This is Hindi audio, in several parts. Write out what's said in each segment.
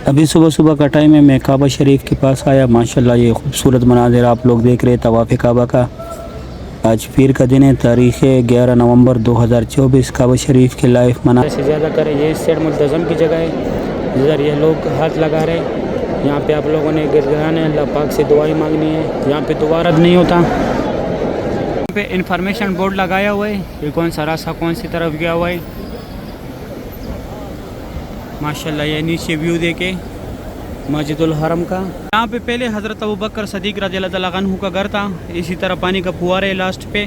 अभी सुबह सुबह का टाइम है। मैं काबा शरीफ के पास आया। माशाल्लाह ये खूबसूरत मनाज़िर आप लोग देख रहे हैं तवाफ़ काबा का। आज पीर का दिन है, तारीख़ 11 नवंबर 2024। काबा शरीफ के लाइव मना से ज़्यादा करें। ये इस साइड मुल्तज़म की जगह है, जिधर ये लोग हाथ लगा रहे हैं। यहाँ पे आप लोगों ने गिरगिराने अल्लाह पाक से दुआएं मांगनी है। यहाँ पे दोबारा नहीं होता। यहाँ पे इंफॉर्मेशन बोर्ड लगाया हुआ है, ये कौन सा रास्ता कौन सी तरफ गया हुआ है। माशाल्लाह ये नीचे व्यू देखे मस्जिदुल हरम का। यहाँ पे पहले हज़रत अबू बकर सदीक रज़ियल्लाहु अन्हु का घर था। इसी तरह पानी का फुहारा है लास्ट पे।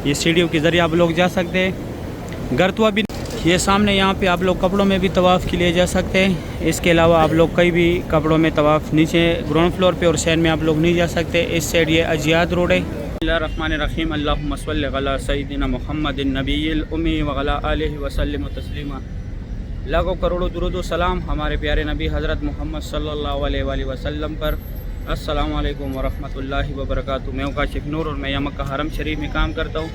ये सीढ़ियों के ज़रिए आप लोग जा सकते हैं। घर तो अभी ये सामने यहाँ पे आप लोग कपड़ों में भी तवाफ़ के लिए जा सकते हैं। इसके अलावा आप लोग कई भी कपड़ों में तवाफ़ नीचे ग्राउंड फ्लोर पे और सैन में आप लोग नहीं जा सकते। इस साइड ये अजियाद रोड है। बिस्मिल्लाहिर्रहमानिर्रहीम। अल्लाहुम्मा सल्लि अला सय्यिदिना मुहम्मदिन नबिय्यिल उम्मी व अला आलिहि व सल्लिम तस्लीमा। लाखों करोड़ों दुरूद व सलाम हमारे प्यारे नबी हज़रत मोहम्मद सल्लल्लाहु अलैहि वसल्लम पर। अस्सलामु अलैकुम व रहमतुल्लाहि व बरकातुहू। मैं काशिफ नूर और मैं मक्का हरम शरीफ में काम करता हूँ।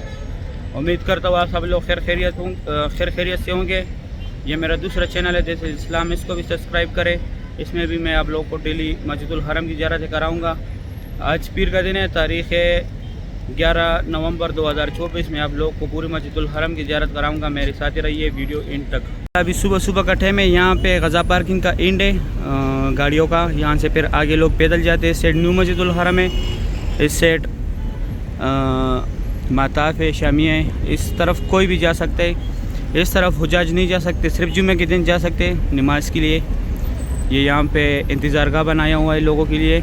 उम्मीद करता हूँ आप सब लोग खैर खैरियत से होंगे। ये मेरा दूसरा चैनल है जैसे इस्लाम, इसको भी सब्सक्राइब करें। इसमें भी मैं आप लोगों को डेली मस्जिदुल हरम की ज़ियारत कराऊँगा। आज पीर का दिन है, तारीख़ 11 नवंबर 2024 में आप लोग को पूरी मस्जिदुल हरम की ज़ियारत कराऊंगा। मेरे साथ ही रहिए वीडियो एंड तक। अभी सुबह सुबह का टाइम है। यहाँ पे गज़ा पार्किंग का एंड है गाड़ियों का। यहाँ से फिर आगे लोग पैदल जाते हैं। सेट न्यू मस्जिदुल हरम है, इस सेट माताफ है, शामिया है। इस तरफ कोई भी जा सकते है, इस तरफ हुजाज नहीं जा सकते, सिर्फ जुम्मे के दिन जा सकते हैं नमाज के लिए। ये यहाँ पे इंतज़ार गाह बनाया हुआ है लोगों के लिए।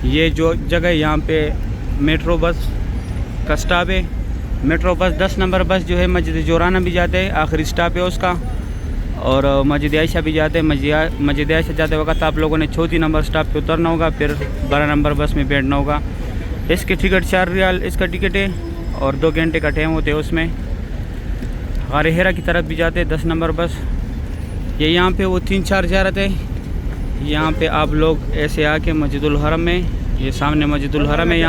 ये जो जगह यहाँ पे मेट्रो बस का स्टॉप है। मेट्रो बस 10 नंबर बस जो है मस्जिद जोराना भी जाते हैं, आखिरी स्टॉप है उसका। और मस्जिद आयशा भी जाते हैं। मस्जिद आयशा जाते वक्त आप लोगों ने 4 नंबर स्टॉप पे उतरना होगा, फिर 12 नंबर बस में बैठना होगा। इसकी टिकट 4 रियाल इसका टिकट है और 2 घंटे का टाइम होते हैं उसमें। गारे हेरा की तरफ भी जाते हैं 10 नंबर बस। ये यहाँ पे वो 3-4 ज़ियारत है। यहाँ पे आप लोग ऐसे आके मस्जिदुल हरम में, ये सामने मस्जिदुल हरम है।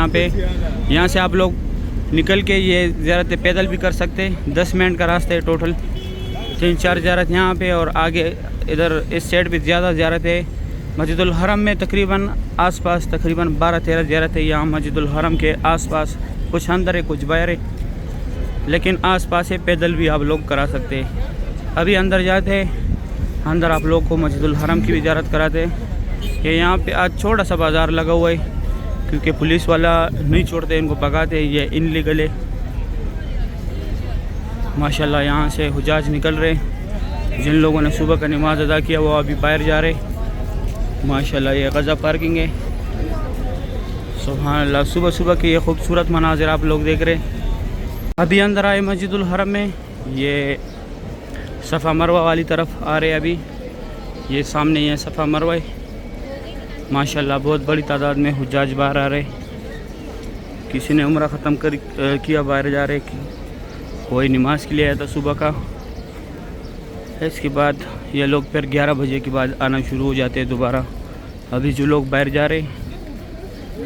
यहाँ से आप लोग निकल के ये ज़ियारत पैदल भी कर सकते हैं। 10 मिनट का रास्ता है टोटल। 3-4 ज़ियारत यहाँ पे और आगे इधर इस साइड भी ज़्यादा ज़ियारत है। मस्जिदुल हरम में तकरीबन आसपास तकरीबन 12-13 ज़ियारत है। यहाँ मस्जिदुल हरम के आसपास, कुछ अंदर है कुछ बाहर है, लेकिन आसपास है, पैदल भी आप लोग करा सकते हैं। अभी अंदर जाते हैं, अंदर आप लोग को मस्जिदुल हरम की भी ज़ियारत कराते हैं। ये यहाँ पे आज छोटा सा बाज़ार लगा हुआ है, क्योंकि पुलिस वाला नहीं छोड़ते, इनको भगाते। ये इनलीगल है। माशाल्लाह यहाँ से हुजाज निकल रहे। जिन लोगों ने सुबह का नमाज अदा किया वो अभी बाहर जा रहे। माशाल्लाह ये गज़ा पार्किंग है। सुभान अल्लाह, सुबह सुबह के ये खूबसूरत मनाज़िर आप लोग देख रहे। अभी अंदर आए मस्जिदुल हरम में। ये सफ़ा मरवा वाली तरफ आ रहे अभी। ये सामने ये सफ़ा मरवा है। माशाल्लाह बहुत बड़ी तादाद में हुज्जाज बाहर आ रहे। किसी ने उम्रा ख़त्म किया बाहर जा रहे, कोई नमाज के लिए आया था सुबह का। इसके बाद ये लोग फिर 11 बजे के बाद आना शुरू हो जाते हैं दोबारा। अभी जो लोग बाहर जा रहे,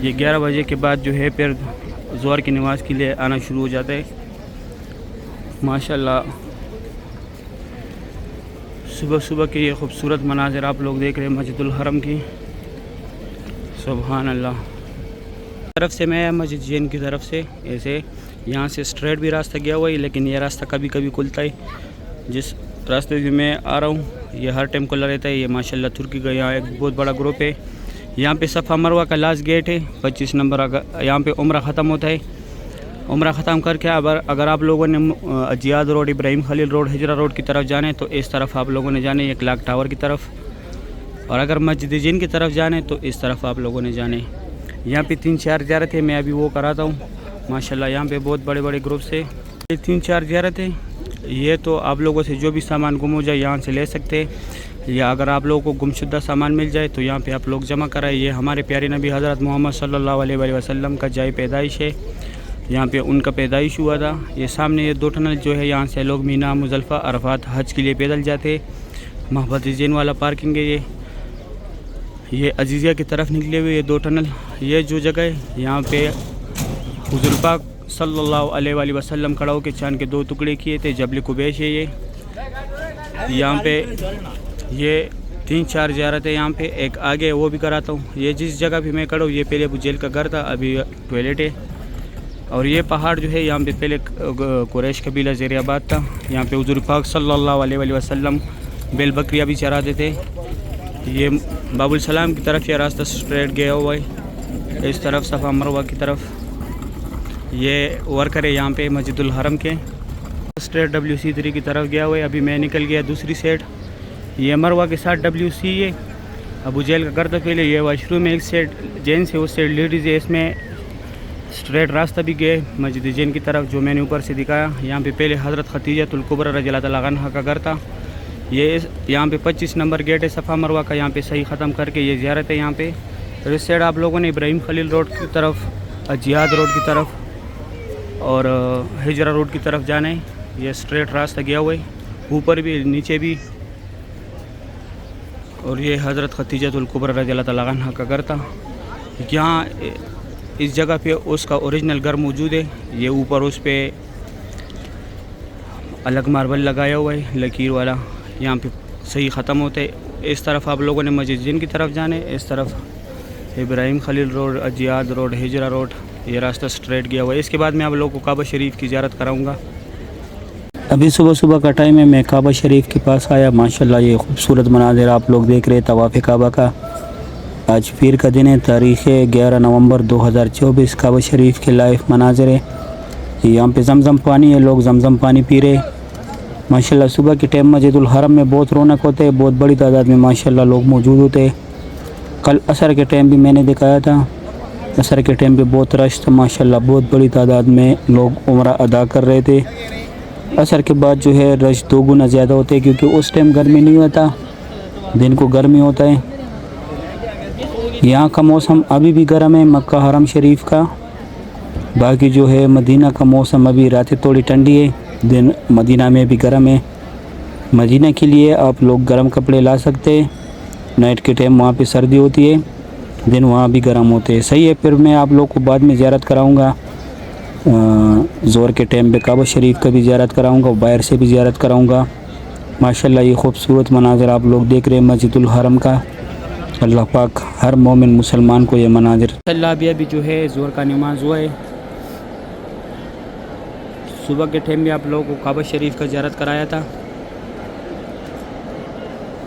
ये 11 बजे के बाद जो है फिर ज़ोहर की नमाज के लिए आना शुरू हो जाते हैं। माशाल्लाह सुबह सुबह के ये खूबसूरत मनाज़िर आप लोग देख रहे हैं मस्जिदुल हरम की। सुभान अल्लाह। तरफ से मैं मस्जिद जैन की तरफ से ऐसे यहाँ से स्ट्रेट भी रास्ता गया हुआ है, लेकिन ये रास्ता कभी कभी खुलता है। जिस रास्ते से मैं आ रहा हूँ ये हर टाइम खुला रहता है। ये माशाल्लाह तुर्की का यहाँ एक बहुत बड़ा ग्रुप है। यहाँ पे सफ़ा मरवा का लास्ट गेट है 25 नंबर। यहाँ पे उम्रा ख़त्म होता है। उम्रा ख़त्म करके अगर आप लोगों ने Ajyad road, Ibrahim Khalil road, Hijra road की तरफ जाने तो इस तरफ आप लोगों ने जाने, ये क्लॉक टावर की तरफ। और अगर मस्जिद जैन की तरफ जाने तो इस तरफ आप लोगों ने जाने। यहाँ पे 3-4 ज़ियारत है, मैं अभी वो कराता हूँ। माशाल्लाह यहाँ पे बहुत बड़े बड़े ग्रुप से ये 3-4 ज़ियारत है। ये तो आप लोगों से जो भी सामान गुम हो जाए यहाँ से ले सकते हैं, या अगर आप लोगों को गुमशुदा सामान मिल जाए तो यहाँ पे आप लोग जमा कराए। ये हमारे प्यारे नबी हज़रत मोहम्मद सल्लल्लाहु अलैहि वसल्लम का जाए पैदाइश है। यहाँ पे उनका पैदाइश हुआ था। ये सामने ये 2 टनल जो है, यहाँ से लोग मीना, मुज़ल्फ़ा, अरफात, हज के लिए पैदल जाते। महबत जैन वाला पार्किंग है। ये अजीज़िया की तरफ निकले हुए ये 2 टनल। ये जो जगह है यहाँ पे हुज़ूर पाक सल्लल्लाहु अलैहि वसल्लम खड़ा होकर चांद के 2 टुकड़े किए थे। जबल कुबैश है ये। यहाँ पे ये 3-4 ज़ियारत है यहाँ पे। एक आगे वो भी कराता हूँ। ये जिस जगह पे मैं खड़ा हूँ ये पहले अबू जेल का घर था, अभी टॉयलेट है। और ये पहाड़ जो है यहाँ पे पहले कुरैश कबीला ज़ेरियाबाद था। यहाँ पे हुज़ूर पाक सल्लल्लाहु अलैहि वसल्लम बैल बकरियाँ भी चराते थे। ये बाबुल सलाम की तरफ ये रास्ता स्ट्रेट गया हुआ है, इस तरफ सफ़ा मरवा की तरफ। ये वर्कर है यहाँ पे मस्जिदुल हरम के, स्ट्रेट WC3 की तरफ गया हुआ है। अभी मैं निकल गया दूसरी साइड, ये मरवा के साथ WC है। अबू जेल का घर तो पहले ये वाशरूम है, एक साइड जेंट्स है उस साइड लेडीज़ है। इसमें स्ट्रेट रास्ता भी गए मस्जिद जैन की तरफ जो मैंने ऊपर से दिखाया। यहाँ पे पहले हज़रत खदीजतुल कुबरा रज़ियल्लाहु तआला अन्हा का घर था। ये यहाँ पे 25 नंबर गेट है सफ़ा मरवा का। यहाँ पे सही ख़त्म करके ये ज़ियारत है यहाँ पे। और इस साइड आप लोगों ने इब्राहिम खलील रोड की तरफ, जिहाद रोड की तरफ और हिजरा रोड की तरफ जाना है। ये स्ट्रेट रास्ता गया हुआ है, ऊपर भी नीचे भी। और ये हज़रत खदीजतुल कुबरा रज़ियल्लाहु तआला अन्हा का घर था। यहाँ इस जगह पे उसका ओरिजिनल घर मौजूद है। ये ऊपर उस पर अलग मार्बल लगाया हुआ है लकीर वाला, यहाँ पे सही ख़त्म होता है। इस तरफ आप लोगों ने मस्जिद जिन की तरफ जाने, इस तरफ इब्राहिम खलील रोड, जिहाद रोड, हिजरा रोड, ये रास्ता स्ट्रेट गया हुआ है। इसके बाद मैं आप लोगों को काबा शरीफ की ज़ियारत कराऊँगा। अभी सुबह सुबह का टाइम है, मैं काबा शरीफ के पास आया। माशाल्लाह ये खूबसूरत मनाज़िर आप लोग देख रहे हैं तवाफ़ काबा का। आज पीर का दिन है, तारीख़ 11 नवंबर 2024। काबा शरीफ के लाइव मनाज़िर है। यहाँ पे जमज़म पानी है, लोग जमज़म पानी पी रहे। माशाल्लाह सुबह के टाइम मस्जिदुल हरम में बहुत रौनक होते है, बहुत बड़ी तादाद में माशाल्लाह लोग मौजूद होते हैं। कल असर के टाइम भी मैंने दिखाया था, असर के टाइम पे बहुत रश था माशाल्लाह, बहुत बड़ी तादाद में लोग उम्रा अदा कर रहे थे। असर के बाद जो है रश 2 गुना ज़्यादा होते हैं, क्योंकि उस टाइम गर्मी नहीं होता, दिन को गर्मी होता है। यहाँ का मौसम अभी भी गर्म है मक्का हरम शरीफ का। बाकी जो है मदीना का मौसम अभी रातें थोड़ी ठंडी है, दिन मदीना में भी गर्म है। मदीना के लिए आप लोग गर्म कपड़े ला सकते हैं। नाइट के टाइम वहाँ पे सर्दी होती है, दिन वहाँ भी गर्म होते हैं। सही है, फिर मैं आप लोग को बाद में ज़ियारत कराऊँगा। ज़ोर के टाइम पे काबा शरीफ का भी ज़ियारत कराऊँगा, बाहर से भी ज़ियारत कराऊँगा। माशाल्लाह ये खूबसूरत मनाज़िर आप लोग देख रहे हैं मस्जिदुल हरम का। अल्लाह पाक हर मोमिन मुसलमान को ये मनाज़िर। अभी जो है ज़ोर का नमाज हुआ है। सुबह के टाइम में आप लोगों को काबा शरीफ का ज़ियारत कराया था।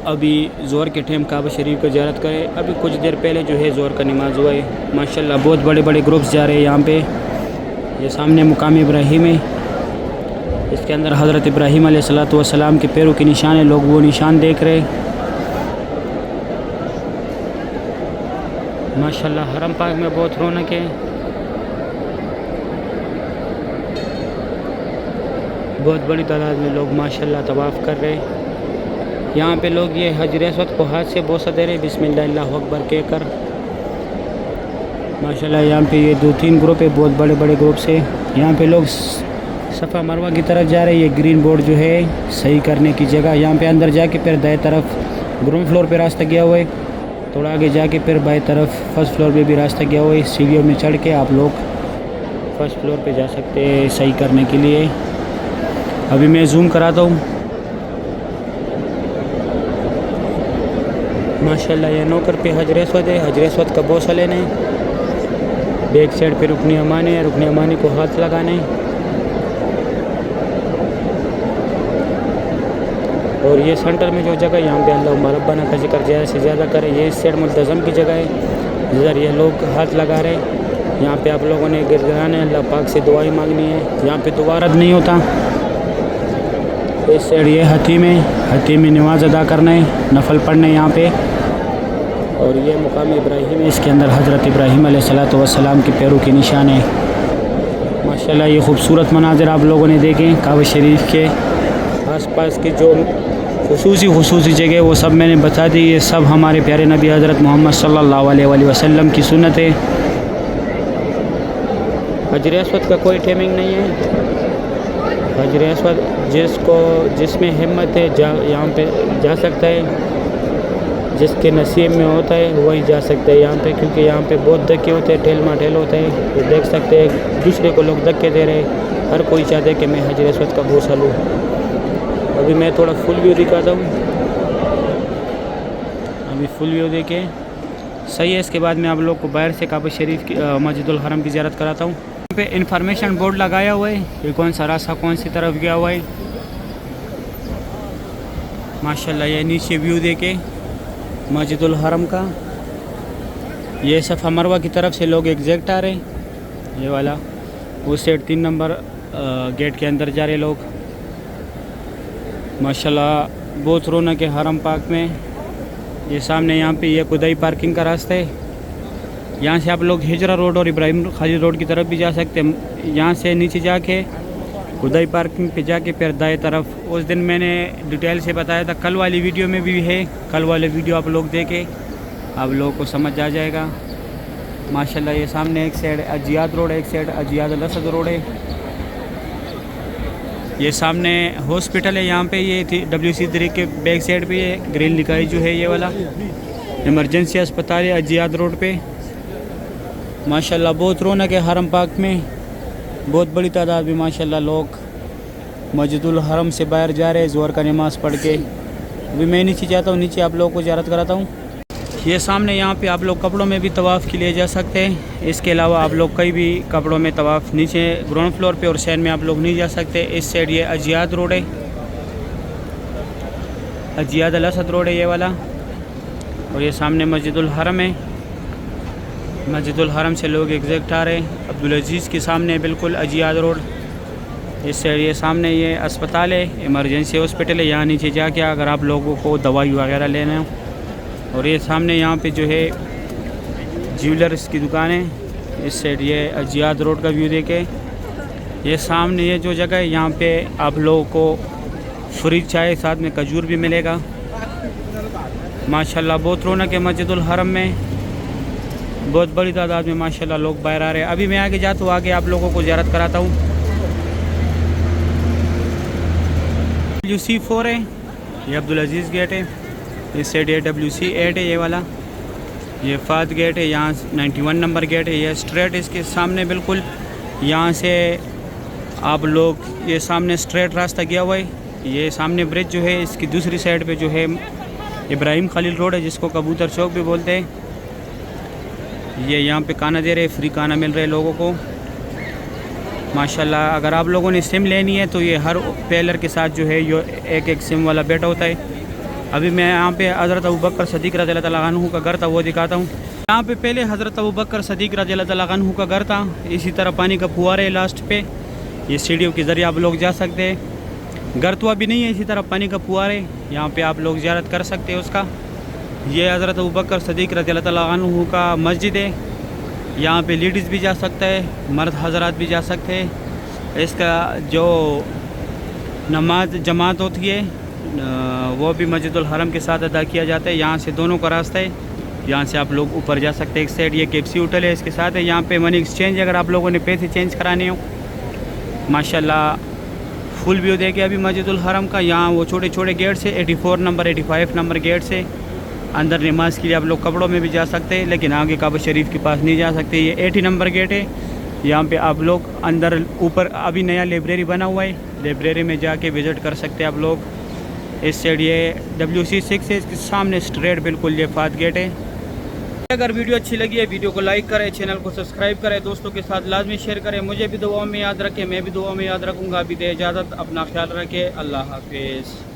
अभी ज़ोर के टाइम काबा शरीफ का ज़ियारत करें। अभी कुछ देर पहले जो है ज़ोर का नमाज हुआ है। माशाल्लाह बहुत बड़े बड़े ग्रुप्स जा रहे हैं यहाँ पे। ये सामने मुकाम इब्राहिम है, इसके अंदर हज़रत इब्राहिम अलैहिस्सलातु वस्सलाम के पैरों के निशान है, लोग वो निशान देख रहे हैं। माशाल्लाह हरम पाक में बहुत रौनक है, बहुत बड़ी तादाद में लोग माशाल्लाह तवाफ़ कर रहे हैं। यहाँ पे लोग ये हजर अस्वद को हाथ से बोसा दे रहे बिस्मिल्लाह अल्लाहु अकबर कहकर। माशाल्लाह यहाँ पे ये 2-3 ग्रुप है, बहुत बड़े बड़े ग्रुप से। यहाँ पे लोग सफ़ा मरवा की तरफ जा रहे हैं। ये ग्रीन बोर्ड जो है सही करने की जगह, यहाँ पे अंदर जाके फिर दाएं तरफ ग्राउंड फ्लोर पे रास्ता गया हुआ है। थोड़ा आगे जाके फिर बाएं तरफ फर्स्ट फ्लोर पे भी रास्ता गया हुआ है। सीढ़ियों में चढ़ के आप लोग फर्स्ट फ्लोर पे जा सकते हैं सही करने के लिए। अभी मैं जूम कराता हूँ। माशाल्लाह ये नौकर पे हजर अस्वद है, हजर अस्वद का बोसा लेने। बैक साइड पे रुकनी अमानी है, रुकनी अमानी को हाथ लगाने। और ये सेंटर में जो जगह यहाँ पे अल्लाह रब्बाना का जिक्र ज़्यादा से ज़्यादा करें। ये इस साइड मुल्तज़म की जगह है जिधर ये लोग हाथ लगा रहे हैं। यहाँ पे आप लोगों ने गिरगिराना है, अल्लाह पाक से दुआएं मांगनी है। यहाँ पे दुआ रद्द नहीं होता। इस साइड ये हती में नमाज अदा करना है, नफल पढ़ना है यहाँ पे। और ये मुकाम इब्राहिम है, इसके अंदर हज़रत इब्राहिम अलैहिस्सलातु वस्सलाम के पैरों के निशान है। माशाल्लाह ये खूबसूरत मनाज़िर आप लोगों ने देखे। काबा शरीफ के आसपास की जो खुसूसी जगह वो सब मैंने बता दी। ये सब हमारे प्यारे नबी हज़रत मोहम्मद सल्लल्लाहु अलैहि वसल्लम की सुन्नत है। हजर अस्वद का कोई टाइमिंग नहीं है। हजर अस्वद जिसमें हिम्मत है यहाँ पे जा सकता है, जिसके नसीब में होता है वही जा सकता है यहाँ पे। क्योंकि यहाँ पे बहुत धक्के होते हैं, ठेल माठेल होता है। तो देख सकते हैं दूसरे को लोग धक्के दे रहे हैं। हर कोई चाहते हैं कि मैं हजर अस्वद का बोसा लूँ। अभी मैं थोड़ा फुल व्यू दिखाता हूँ। अभी फुल व्यू देखे सही है। इसके बाद मैं आप लोग को बाहर से काबा शरीफ की मस्जिदुल हरम की ज़ियारत कराता हूँ। यहाँ पे इंफॉर्मेशन बोर्ड लगाया हुआ है, ये कौन सा रास्ता कौन सी तरफ गया हुआ है माशाल्लाह। ये नीचे व्यू देखे मस्जिदुल हरम का, ये सफ़ा मरवा की तरफ से लोग एग्जैक्ट आ रहे हैं, ये वाला उस साइड 3 नंबर गेट के अंदर जा रहे लोग माशाल्लाह। बहुत रौनक है हरम पाक में। ये सामने यहाँ पे ये खुदाई पार्किंग का रास्ता है, यहाँ से आप लोग हिजरा रोड और इब्राहिम खालिद रोड की तरफ भी जा सकते हैं। यहाँ से नीचे जाके खुदाई पार्किंग पे जाके फिर दाएं तरफ। उस दिन मैंने डिटेल से बताया था, कल वाली वीडियो में भी है, कल वाले वीडियो आप लोग देखें, आप लोगों को समझ आ जाएगा माशाल्लाह। ये सामने एक साइड अजियाद रोड है, एक साइड अजियाद अलसद रोड है। ये सामने हॉस्पिटल है, यहाँ पे ये थी WC3 के बैक साइड पे ये ग्रीन लिखाई जो है ये वाला इमरजेंसी अस्पताल है अजियाद रोड पे माशाल्लाह। बहुत रौनक है हरम पाक में, बहुत बड़ी तादाद में माशाल्लाह लोग मस्जिदुल हरम से बाहर जा रहे हैं ज़ोहर का नमाज़ पढ़ के। अभी मैं नीचे जाता हूँ, नीचे आप लोगों को ज़ियारत कराता हूँ। ये सामने यहाँ पे आप लोग कपड़ों में भी तवाफ़ के लिए जा सकते हैं। इसके अलावा आप लोग कई भी कपड़ों में तवाफ़ नीचे ग्राउंड फ्लोर पे और सैन में आप लोग नहीं जा सकते। इस साइड ये अजियाद रोड है, अजियाद अलसद रोड है ये वाला, और ये सामने मस्जिदुल हरम है। मस्जिदुल हरम से लोग एग्जैक्ट आ रहे हैं अब्दुल अजीज़ के सामने बिल्कुल अजियाद रोड। इस साइड ये सामने ये अस्पताल है, इमरजेंसी हॉस्पिटल है, यहाँ नीचे जाके अगर आप लोगों को दवाई वगैरह लेना हो। और ये सामने यहाँ पे जो है ज्वेलर्स की दुकान है। इस साइड ये अजियाद रोड का व्यू देखे, ये सामने ये जो जगह है यहाँ पे आप लोगों को फ्री चाय साथ में खजूर भी मिलेगा माशाल्लाह। बहुत रौनक है मस्जिदुल हरम में, बहुत बड़ी तादाद में माशाल्लाह लोग बाहर आ रहे हैं। अभी मैं आगे जाता हूँ, आगे आप लोगों को ज़ियारत कराता हूँ। WC4 है, ये अब्दुल अजीज़ गेट है। इस साइड ये WC8 है ये वाला, ये फात गेट है, यहाँ 91 नंबर गेट है। ये स्ट्रेट इसके सामने बिल्कुल यहाँ से आप लोग ये सामने स्ट्रेट रास्ता गया हुआ है। ये सामने ब्रिज जो है इसकी दूसरी साइड पे जो है इब्राहिम खलील रोड है, जिसको कबूतर चौक भी बोलते हैं। ये यहाँ पे खाना दे रहे, फ्री खाना मिल रहा है लोगों को माशाल्लाह। अगर आप लोगों ने सिम लेनी है तो ये हर पेलर के साथ जो है ये एक सिम वाला बैठा होता है। अभी मैं यहाँ पे हज़रत अबू बकर सदीक़ रज़ियल्लाहु तआला अन्हु का घर था, वो दिखाता हूँ। यहाँ पे पहले हज़रत अबू बकर सदीक़ रज़ियल्लाहु तआला अन्हु का घर था। इसी तरह पानी का फुहारा है लास्ट पे, ये सीढ़ियों के ज़रिए आप लोग जा सकते हैं। घर तो अभी नहीं है, इसी तरह पानी का फुहारा है, यहाँ पे आप लोग ज़ियारत कर सकते हैं उसका। ये हज़रत अबू बकर सदीक़ रज़ियल्लाहु तआला अन्हु का मस्जिद है, यहाँ पे लेडीज़ भी जा सकता है, मर्द हज़रात भी जा सकते हैं। इसका जो नमाज जमात होती है वो भी मस्जिदुल हरम के साथ अदा किया जाता है। यहाँ से दोनों का रास्ता है, यहाँ से आप लोग ऊपर जा सकते हैं। एक साइड ये KFC होटल है, इसके साथ है यहाँ पे मनी एक्सचेंज, अगर आप लोगों ने पैसे चेंज कराने हो माशाल्लाह। फुल व्यू देखे अभी मस्जिदुल हरम का। यहाँ वो छोटे छोटे गेट से 84 नंबर 85 नंबर गेट से अंदर नमाज के लिए आप लोग कपड़ों में भी जा सकते हैं, लेकिन आगे काबा शरीफ के पास नहीं जा सकते। ये 80 नंबर गेट है, यहाँ पे आप लोग अंदर ऊपर अभी नया लाइब्रेरी बना हुआ है, लाइब्रेरी में जाके विज़िट कर सकते हैं आप लोग। इस साइड ये WC6 है, इसके सामने स्ट्रेट बिल्कुल ये फात गेट है। अगर वीडियो अच्छी लगी है वीडियो को लाइक करें, चैनल को सब्सक्राइब करें, दोस्तों के साथ लाजमी शेयर करें। मुझे भी दुआ में याद रखें, मैं भी दुआ में याद रखूँगा। अभी दे इजाज़त, अपना ख्याल रखें, अल्लाह हाफिज़।